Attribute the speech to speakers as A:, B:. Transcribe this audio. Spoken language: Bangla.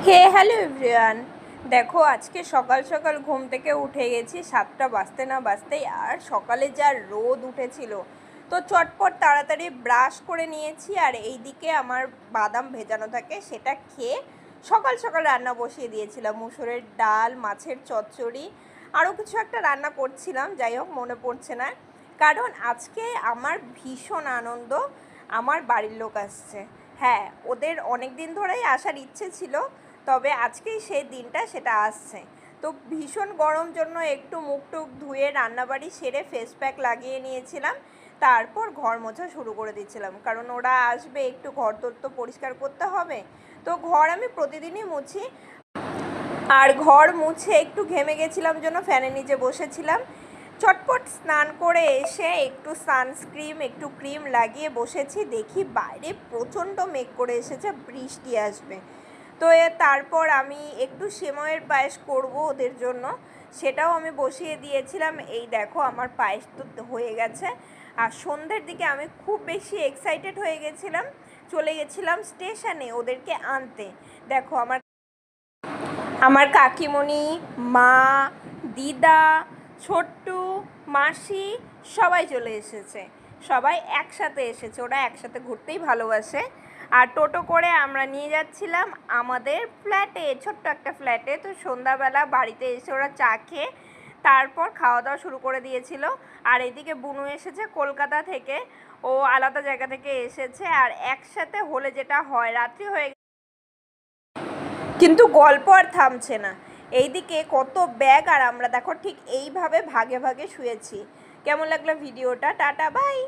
A: হে হ্যালো এভরিওয়ান। দেখো আজকে সকাল সকাল ঘুম থেকে উঠে গেছি 7টা বাজতে না বাজতেই, আর সকালে যা রোদ উঠেছিল তো চটপট তাড়াতাড়ি ব্রাশ করে নিয়েছি। আর এইদিকে আমার বাদাম ভেজানো থাকে, সেটা খেয়ে সকাল সকাল রান্না বসিয়ে দিয়েছিলাম। মুসুরের ডাল, মাছের চচ্চড়ি, আরও কিছু একটা রান্না করছিলাম, যাই হোক মনে পড়ছে না। কারণ আজকে আমার ভীষণ আনন্দ, আমার বাড়ির লোক আসছে। হ্যাঁ, ওদের অনেক দিন ধরেই আসার ইচ্ছে ছিল, তবে আজকেই সেই দিনটা সেটা আসছে। তো ভীষণ গরম জন্য একটু মুখ টুক ধুয়ে রান্নাবাড়ি সেরে ফেস প্যাক লাগিয়ে নিয়েছিলাম, তারপর ঘর মোছা শুরু করে দিচ্ছিলাম। কারণ ওরা আসবে, একটু ঘর তোর তো পরিষ্কার করতে হবে। তো ঘর আমি প্রতিদিনই মুছি, আর ঘর মুছে একটু ঘেমে গেছিলাম জন্য ফ্যানের নিচে বসেছিলাম। চটপট স্নান করে এসে একটু সানস্ক্রিন একটু ক্রিম লাগিয়ে বসেছি, দেখি বাইরে প্রচণ্ড মেঘ করে এসেছে, বৃষ্টি আসবে। তো তারপর আমি একটু সেমাইয়ের পায়েস করব ওদের জন্য, সেটাও আমি বসিয়ে দিয়েছিলাম। এই দেখো আমার পায়েস তো হয়ে গেছে। আর সন্ধ্যের দিকে আমি খুব বেশি এক্সাইটেড হয়ে গেছিলাম, চলে গেছিলাম স্টেশনে ওদেরকে আনতে। দেখো আমার কাকিমণি, মা, দিদা, ছোট্টু, মাসি সবাই চলে এসেছে। সবাই একসাথে এসেছে, ওরা একসাথে ঘুরতেই ভালোবাসে। আর টোটো করে আমরা নিয়ে যাচ্ছিলাম আমাদের ফ্ল্যাটে, ছোট্ট একটা ফ্ল্যাটে। তো সন্ধ্যাবেলা বাড়িতে এসে ওরা চা খেয়ে তারপর খাওয়া দাওয়া শুরু করে দিয়েছিল। আর এদিকে বুনু এসেছে কলকাতা থেকে, ও আলাদা জায়গা থেকে এসেছে। আর একসাথে হলে যেটা হয়, রাত্রি হয়ে কিন্তু গল্প আর থামছে না। এইদিকে কত ব্যাগ, আর আমরা দেখো ঠিক এইভাবে ভাগে ভাগে শুয়েছি। কেমন লাগলো ভিডিওটা? Tata, by.